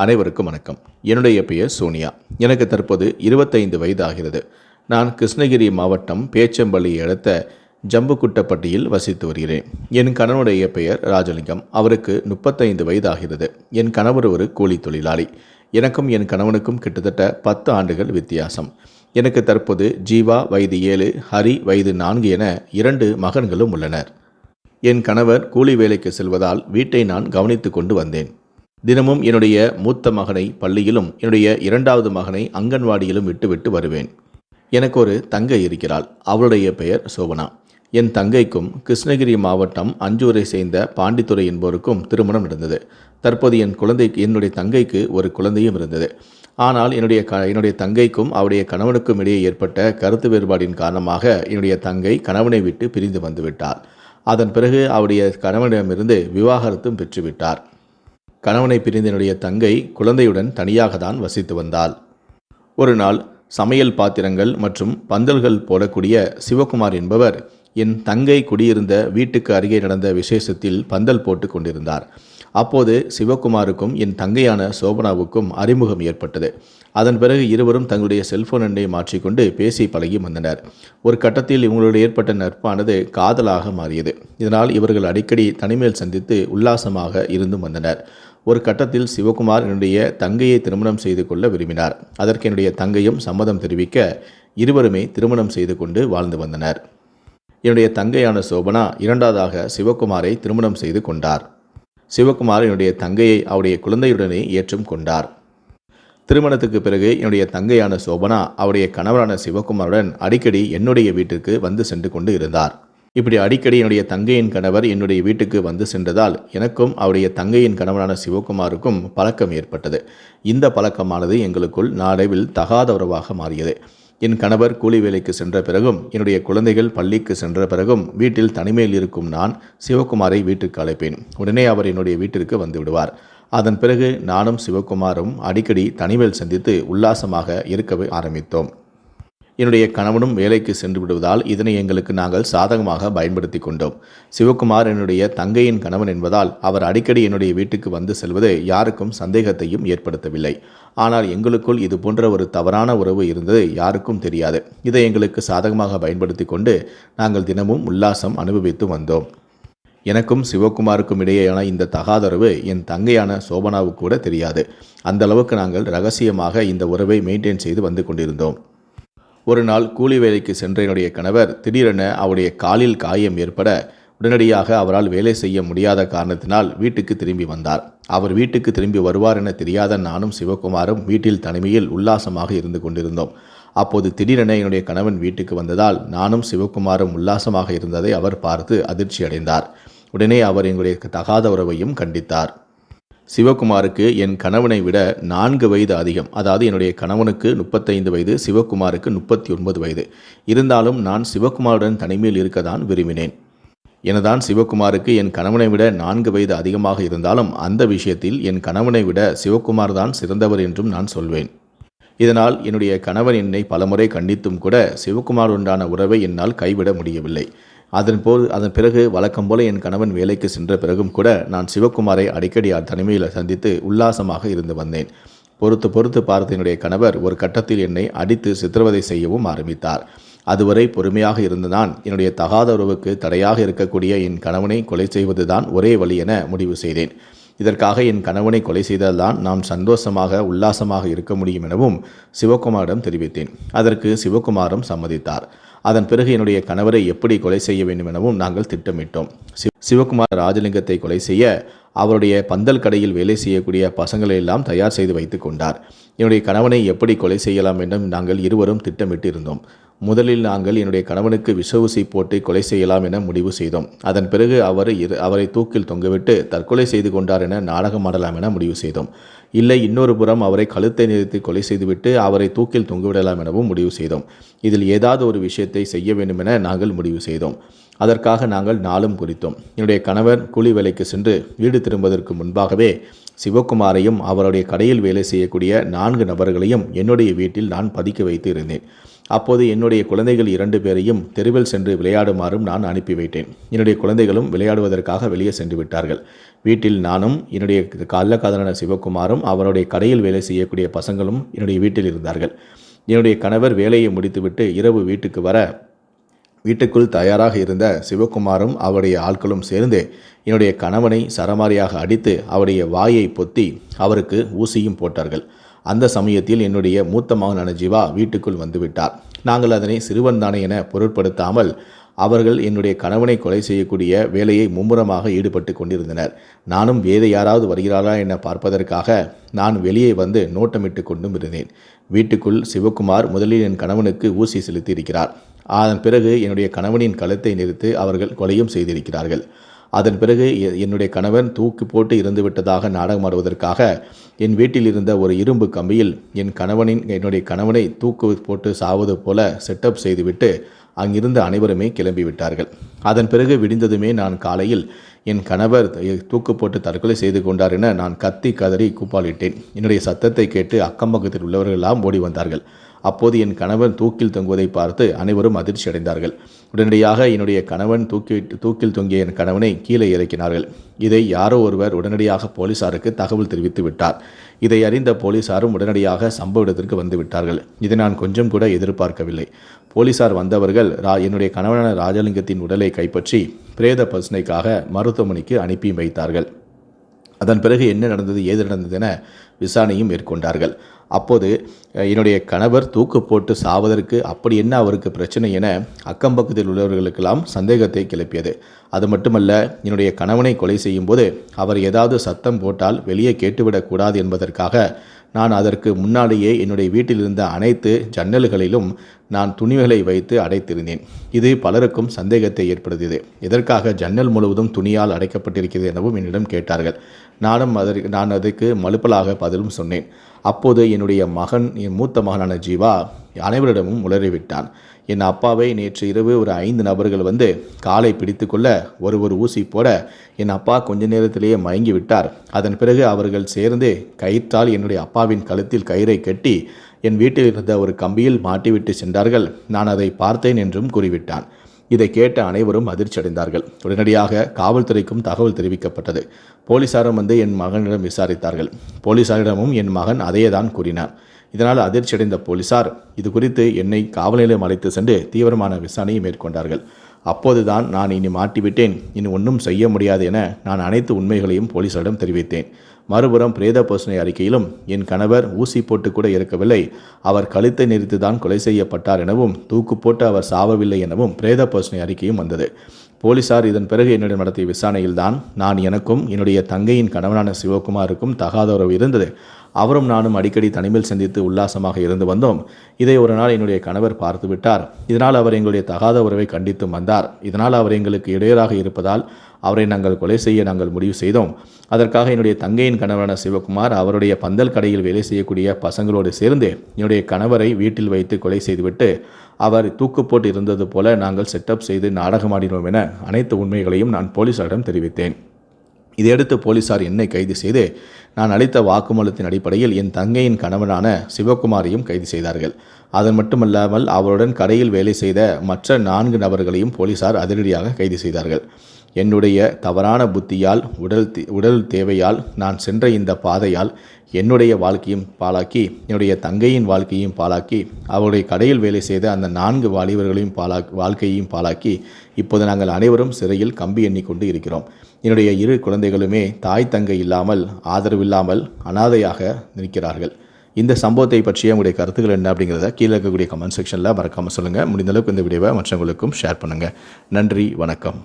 அனைவருக்கும் வணக்கம். என்னுடைய பெயர் சோனியா. எனக்கு தற்போது 25 வயது ஆகிறது. நான் கிருஷ்ணகிரி மாவட்டம் பேச்சம்பள்ளியை அடுத்த ஜம்புக்குட்டப்பட்டியில் வசித்து வருகிறேன். என் கணவனுடைய பெயர் ராஜலிங்கம். அவருக்கு 35 வயது ஆகிறது. என் கணவர் ஒரு கூலி தொழிலாளி. எனக்கும் என் கணவனுக்கும் கிட்டத்தட்ட 10 ஆண்டுகள் வித்தியாசம். எனக்கு தற்போது ஜீவா வயது 7, ஹரி வயது 4 என 2 மகன்களும் உள்ளனர். என் கணவர் கூலி வேலைக்கு செல்வதால் வீட்டை நான் கவனித்து கொண்டு வந்தேன். தினமும் என்னுடைய மூத்த மகனை பள்ளியிலும் என்னுடைய 2வது மகனை அங்கன்வாடியிலும் விட்டுவிட்டு வருவேன். எனக்கு ஒரு தங்கை இருக்கிறாள். அவளுடைய பெயர் சோபனா. என் தங்கைக்கும் கிருஷ்ணகிரி மாவட்டம் அஞ்சூரை சேர்ந்த பாண்டித்துறை என்பவருக்கும் திருமணம் நடந்தது. தற்போது என்னுடைய தங்கைக்கு ஒரு குழந்தையும் இருந்தது. ஆனால் என்னுடைய தங்கைக்கும் அவருடைய கணவனுக்கும் இடையே ஏற்பட்ட கருத்து வேறுபாடின் காரணமாக என்னுடைய தங்கை கணவனை விட்டு பிரிந்து வந்துவிட்டார். அதன் பிறகு அவருடைய கணவனிடமிருந்து விவாகரத்தும் பெற்றுவிட்டார். கணவனை பிரிந்த என்னுடைய தங்கை குழந்தையுடன் தனியாக தான் வசித்து வந்தாள். ஒரு நாள் சமையல் பாத்திரங்கள் மற்றும் பந்தல்கள் போடக்கூடிய சிவகுமார் என்பவர் என் தங்கை குடியிருந்த வீட்டுக்கு அருகே நடந்த விசேஷத்தில் பந்தல் போட்டு கொண்டிருந்தார். அப்போது சிவகுமாருக்கும் என் தங்கையான சோபனாவுக்கும் அறிமுகம் ஏற்பட்டது. அதன் பிறகு இருவரும் தங்களுடைய செல்போன் எண்ணை மாற்றிக்கொண்டு பேசி பழகி வந்தனர். ஒரு கட்டத்தில் இவங்களோடு ஏற்பட்ட நட்பானது காதலாக மாறியது. இதனால் இவர்கள் அடிக்கடி தனிமையில் சந்தித்து உல்லாசமாக இருந்தும் வந்தனர். ஒரு கட்டத்தில் சிவகுமார் என்னுடைய தங்கையை திருமணம் செய்து கொள்ள விரும்பினார். அதற்கு என்னுடைய தங்கையும் சம்மதம் தெரிவிக்க இருவருமே திருமணம் செய்து கொண்டு வாழ்ந்து வந்தனர். என்னுடைய தங்கையான சோபனா 2வதாக சிவகுமாரை திருமணம் செய்து கொண்டார். சிவகுமார் என்னுடைய தங்கையை அவருடைய குழந்தையுடனே ஏற்றும் கொண்டார். திருமணத்துக்கு பிறகு என்னுடைய தங்கையான சோபனா அவருடைய கணவரான சிவகுமாருடன் அடிக்கடி என்னுடைய வீட்டிற்கு வந்து சென்று கொண்டு இருந்தார். இப்படி அடிக்கடி என்னுடைய தங்கையின் கணவர் என்னுடைய வீட்டுக்கு வந்து சென்றதால் எனக்கும் அவருடைய தங்கையின் கணவரான சிவகுமாருக்கும் பழக்கம் ஏற்பட்டது. இந்த பழக்கமானது எங்களுக்குள் நாளடைவில் தகாத உறவாக மாறியது. என் கணவர் கூலி வேலைக்கு சென்ற பிறகும் என்னுடைய குழந்தைகள் பள்ளிக்கு சென்ற பிறகும் வீட்டில் தனிமையில் இருக்கும் நான் சிவகுமாரை வீட்டுக்கு அழைப்பேன். உடனே அவர் என்னுடைய வீட்டிற்கு வந்து விடுவார். அதன் பிறகு நானும் சிவகுமாரும் அடிக்கடி தனிமையில் சந்தித்து உல்லாசமாக இருக்கவே ஆரம்பித்தோம். என்னுடைய கணவனும் வேலைக்கு சென்று விடுவதால் இதனை எங்களுக்கு நாங்கள் சாதகமாக பயன்படுத்தி கொண்டோம். சிவகுமார் என்னுடைய தங்கையின் கணவன் என்பதால் அவர் அடிக்கடி என்னுடைய வீட்டுக்கு வந்து செல்வது யாருக்கும் சந்தேகத்தையும் ஏற்படுத்தவில்லை. ஆனால் எங்களுக்குள் இது போன்ற ஒரு தவறான உறவு இருந்தது யாருக்கும் தெரியாது. இதை எங்களுக்கு சாதகமாக பயன்படுத்தி கொண்டு நாங்கள் தினமும் உல்லாசம் அனுபவித்து வந்தோம். எனக்கும் சிவகுமாருக்கும் இடையேயான இந்த தகாதரவு என் தங்கையான சோபனாவுக்கு கூட தெரியாது. அந்த அளவுக்கு நாங்கள் ரகசியமாக இந்த உறவை மெயின்டைன் செய்து வந்து கொண்டிருந்தோம். ஒரு நாள் கூலி வேலைக்கு சென்ற என்னுடைய கணவர் திடீரென அவருடைய காலில் காயம் ஏற்பட உடனடியாக அவரால் வேலை செய்ய முடியாத காரணத்தினால் வீட்டுக்கு திரும்பி வந்தார். அவர் வீட்டுக்கு திரும்பி வருவார் என தெரியாத நானும் சிவகுமாரும் வீட்டில் தனிமையில் உல்லாசமாக இருந்து கொண்டிருந்தோம். அப்போது திடீரென என்னுடைய கணவன் வீட்டுக்கு வந்ததால் நானும் சிவகுமாரும் உல்லாசமாக இருந்ததை அவர் பார்த்து அதிர்ச்சி அடைந்தார். உடனே அவர் எங்களுடைய தகாத உறவையும் கண்டித்தார். சிவகுமாருக்கு என் கணவனை விட 4 வயது அதிகம். அதாவது என்னுடைய கணவனுக்கு 35 வயது, சிவகுமாருக்கு 39 வயது. இருந்தாலும் நான் சிவகுமாருடன் தனிமையில் இருக்கத்தான் விரும்பினேன். எனதான் சிவகுமாருக்கு என் கணவனை விட 4 வயது அதிகமாக இருந்தாலும் அந்த விஷயத்தில் என் கணவனை விட சிவகுமார் தான் சிறந்தவர் என்றும் நான் சொல்வேன். இதனால் என்னுடைய கணவன் என்னை பலமுறை கண்டித்தும் கூட சிவகுமாருடனான உறவை என்னால் கைவிட முடியவில்லை. அதன் பிறகு வழக்கம் போல என் கணவன் வேலைக்கு சென்ற பிறகும் கூட நான் சிவகுமாரை அடிக்கடி தனிமையில் சந்தித்து உல்லாசமாக இருந்து வந்தேன். பொறுத்து பார்த்த என்னுடைய கணவர் ஒரு கட்டத்தில் என்னை அடித்து சித்திரவதை செய்யவும் ஆரம்பித்தார். அதுவரை பொறுமையாக இருந்த நான் என்னுடைய தகாத உறவுக்கு தடையாக இருக்கக்கூடிய என் கணவனை கொலை செய்வதுதான் ஒரே வழி என முடிவு செய்தேன். இதற்காக என் கணவனை கொலை செய்தால்தான் நாம் சந்தோஷமாக உல்லாசமாக இருக்க முடியும் எனவும் சிவகுமாரிடம் தெரிவித்தேன். அதற்கு சிவகுமாரும் சம்மதித்தார். அதன் பிறகு என்னுடைய கணவரை எப்படி கொலை செய்ய வேண்டும் எனவும் நாங்கள் திட்டமிட்டோம். சிவகுமார் ராஜலிங்கத்தை கொலை செய்ய அவருடைய பந்தல் கடையில் வேலை செய்யக்கூடிய பசங்களை எல்லாம் தயார் செய்து வைத்து கொண்டார். என்னுடைய கணவனை எப்படி கொலை செய்யலாம் என்றும் நாங்கள் இருவரும் திட்டமிட்டு இருந்தோம். முதலில் நாங்கள் என்னுடைய கணவனுக்கு விஷ ஊசி போட்டு கொலை செய்யலாம் என முடிவு செய்தோம். அதன் பிறகு அவரை தூக்கில் தொங்கவிட்டு தற்கொலை செய்து கொண்டார் என நாடகம் ஆடலாம் என முடிவு செய்தோம். இல்லை, இன்னொரு புறம் அவரை கழுத்தை நிறுத்தி கொலை செய்துவிட்டு அவரை தூக்கில் தொங்கவிடலாம் எனவும் முடிவு செய்தோம். இதில் ஏதாவது ஒரு விஷயத்தை செய்ய வேண்டும் என நாங்கள் முடிவு செய்தோம். அதற்காக நாங்கள் நாளும் குறித்தோம். என்னுடைய கணவர் கூலி வேலைக்கு சென்று வீடு திரும்புவதற்கு முன்பாகவே சிவகுமாரையும் அவருடைய கடையில் வேலை செய்யக்கூடிய 4 நபர்களையும் என்னுடைய வீட்டில் நான் பதுக்கி வைத்து இருந்தேன். அப்போது என்னுடைய குழந்தைகள் 2 பேரையும் தெருவில் சென்று விளையாடுமாறும் நான் அனுப்பி வைத்தேன். என்னுடைய குழந்தைகளும் விளையாடுவதற்காக வெளியே சென்று விட்டார்கள். வீட்டில் நானும் என்னுடைய கள்ளக்காதலனான சிவகுமாரும் அவருடைய கடையில் வேலை செய்யக்கூடிய பசங்களும் என்னுடைய வீட்டில் இருந்தார்கள். என்னுடைய கணவர் வேலையை முடித்துவிட்டு இரவு வீட்டுக்குள் தயாராக இருந்த சிவகுமாரும் அவருடைய ஆட்களும் சேர்ந்து என்னுடைய கணவனை சரமாரியாக அடித்து அவருடைய வாயை பொத்தி அவருக்கு ஊசியும் போட்டார்கள். அந்த சமயத்தில் என்னுடைய மூத்த மகனான ஜீவா வீட்டுக்குள் வந்துவிட்டார். நாங்கள் அதனை சிறுவன்தானே என பொருட்படுத்தாமல் அவர்கள் என்னுடைய கணவனை கொலை செய்யக்கூடிய வேலையை மும்முரமாக ஈடுபட்டு கொண்டிருந்தனர். நானும் வேறு யாராவது வருகிறாரா என பார்ப்பதற்காக நான் வெளியே வந்து நோட்டமிட்டு கொண்டும் இருந்தேன். வீட்டுக்குள் சிவகுமார் முதலில் என் கணவனுக்கு ஊசி செலுத்தி இருக்கிறார். அதன் பிறகு என்னுடைய கணவனின் கழுத்தை நிறுத்தி அவர்கள் கொலையும் செய்திருக்கிறார்கள். அதன் பிறகு என்னுடைய கணவன் தூக்கி போட்டு இறந்துவிட்டதாக நாடகமாடுவதற்காக என் வீட்டில் இருந்த ஒரு இரும்பு கம்பியில் என்னுடைய கணவனை தூக்கு போட்டு சாவது போல செட்டப் செய்துவிட்டு அங்கிருந்த அனைவருமே கிளம்பிவிட்டார்கள். அதன் பிறகு விடிந்ததுமே நான் காலையில் என் கணவர் தூக்கு போட்டு தற்கொலை செய்து கொண்டார் என நான் கத்தி கதறி கூப்பாளிட்டேன். என்னுடைய சத்தத்தை கேட்டு அக்கம் பக்கத்தில் உள்ளவர்களெல்லாம் ஓடி வந்தார்கள். அப்போது என் கணவன் தூக்கில் தொங்குவதை பார்த்து அனைவரும் அதிர்ச்சி அடைந்தார்கள். உடனடியாக என்னுடைய கணவன் தூக்கில் தொங்கிய என் கணவனை கீழே இறக்கினார்கள். இதை யாரோ ஒருவர் உடனடியாக போலீசாருக்கு தகவல் தெரிவித்து விட்டார். இதை அறிந்த போலீசாரும் உடனடியாக சம்பவ இடத்திற்கு வந்து விட்டார்கள். இதை நான் கொஞ்சம் கூட எதிர்பார்க்கவில்லை. போலீசார் வந்தவர்கள் என்னுடைய கணவனான ராஜலிங்கத்தின் உடலை கைப்பற்றி பிரேத பரிசோதனைக்காக மருத்துவமனைக்கு அனுப்பி வைத்தார்கள். அதன் பிறகு என்ன நடந்தது ஏது நடந்தது என விசாரணையும் மேற்கொண்டார்கள். அப்போது என்னுடைய கணவர் தூக்கு போட்டு சாவதற்கு அப்படி என்ன அவருக்கு பிரச்சனை என அக்கம்பக்கத்தில் உள்ளவர்களுக்கெல்லாம் சந்தேகத்தை கிளப்பியது. அது மட்டுமல்ல, என்னுடைய கணவனை கொலை செய்யும் போது அவர் ஏதாவது சத்தம் போட்டால் வெளியே கேட்டுவிடக்கூடாது என்பதற்காக நான் அதற்கு முன்னாடியே என்னுடைய வீட்டில் இருந்த அனைத்து ஜன்னல்களிலும் நான் துணிகளை வைத்து அடைத்திருந்தேன். இது பலருக்கும் சந்தேகத்தை ஏற்படுத்தியது. எதற்காக ஜன்னல் முழுவதும் துணியால் அடைக்கப்பட்டிருக்கிறது எனவும் என்னிடம் கேட்டார்கள். நான் அதற்கு மலுப்பலாக பதிலும் சொன்னேன். அப்போது என் மூத்த மகனான ஜீவா அனைவரிடமும் உளறிவிட்டான். என் அப்பாவை நேற்று இரவு ஒரு 5 நபர்கள் வந்து காலை பிடித்து கொள்ள ஒரு ஊசி போட என் அப்பா கொஞ்ச நேரத்திலேயே மயங்கி விட்டார். அதன் பிறகு அவர்கள் சேர்ந்து கயிற்றால் என்னுடைய அப்பாவின் கழுத்தில் கயிறை கட்டி என் வீட்டில் இருந்த ஒரு கம்பியில் மாட்டிவிட்டு சென்றார்கள். நான் அதை பார்த்தேன் என்றும் கூறிவிட்டான். இதை கேட்ட அனைவரும் அதிர்ச்சி அடைந்தார்கள். உடனடியாக காவல்துறைக்கும் தகவல் தெரிவிக்கப்பட்டது. போலீசாரும் வந்து என் மகனிடம் விசாரித்தார்கள். போலீசாரிடமும் என் மகன் அதையே தான் கூறினார். இதனால் அதிர்ச்சியடைந்த போலீசார் இது குறித்து என்னை காவல் நிலையம் அழைத்து சென்று தீவிரமான விசாரணையை மேற்கொண்டார்கள். அப்போதுதான் நான் இனி மாட்டிவிட்டேன், இனி ஒன்றும் செய்ய முடியாது என நான் அனைத்து உண்மைகளையும் போலீசாரிடம் தெரிவித்தேன். மறுபுறம் பிரேத பரிசோதனை அறிக்கையிலும் என் கணவர் ஊசி போட்டு கூட இறக்கவில்லை, அவர் கழுத்தை நெரித்து தான் கொலை செய்யப்பட்டார் எனவும் தூக்கு போட்டு அவர் சாவவில்லை எனவும் பிரேத பரிசோதனை அறிக்கையும் வந்தது. போலீசார் இதன் பிறகு என்னிடம் நடத்திய விசாரணையில்தான் எனக்கும் என்னுடைய தங்கையின் கணவனான சிவகுமாருக்கும் தகாத உறவு இருந்தது. அவரும் நானும் அடிக்கடி தனிமையில் சந்தித்து உல்லாசமாக இருந்து வந்தோம். இதை ஒரு நாள் என்னுடைய கணவர் பார்த்து விட்டார். இதனால் அவர் எங்களுடைய தகாத உறவை கண்டித்து வந்தார். இதனால் அவர் எங்களுக்கு இடையூறாக இருப்பதால் அவரை நாங்கள் கொலை செய்ய நாங்கள் முடிவு செய்தோம். அதற்காக என்னுடைய தங்கையின் கணவரான சிவகுமார் அவருடைய பந்தல் கடையில் வேலை செய்யக்கூடிய பசங்களோடு சேர்ந்து என்னுடைய கணவரை வீட்டில் வைத்து கொலை செய்துவிட்டு அவர் தூக்கு போட்டு இருந்தது போல நாங்கள் செட்டப் செய்து நாடகமாடினோம் என அனைத்து உண்மைகளையும் நான் போலீசாரிடம் தெரிவித்தேன். இதையடுத்து போலீசார் என்னை கைது செய்து நான் அளித்த வாக்குமூலத்தின் அடிப்படையில் என் தங்கையின் கணவனான சிவகுமாரையும் கைது செய்தார்கள். அதன் மட்டுமல்லாமல் அவருடன் கடையில் வேலை செய்த மற்ற 4 நபர்களையும் போலீசார் அதிரடியாக கைது செய்தார்கள். என்னுடைய தவறான புத்தியால் உடல் தேவையால் நான் சென்ற இந்த பாதையால் என்னுடைய வாழ்க்கையும் பாழாக்கி என்னுடைய தங்கையின் வாழ்க்கையும் பாழாக்கி அவருடைய கடையில் வேலை செய்த அந்த 4 வாலிபர்களையும் வாழ்க்கையையும் பாழாக்கி இப்போது நாங்கள் அனைவரும் சிறையில் கம்பி எண்ணிக்கொண்டு இருக்கிறோம். என்னுடைய 2 குழந்தைகளுமே தாய் தங்கை இல்லாமல் ஆதரவில்லாமல் அனாதையாக நிற்கிறார்கள். இந்த சம்பவத்தை பற்றிய உங்களுடைய கருத்துக்கள் என்ன அப்படிங்கிறத கீழே இருக்கக்கூடிய கமெண்ட் செக்ஷனில் மறக்காமல் சொல்லுங்கள். முடிந்தளவுக்கு இந்த வீடியோவை மற்றவங்களுக்கும் ஷேர் பண்ணுங்கள். நன்றி, வணக்கம்.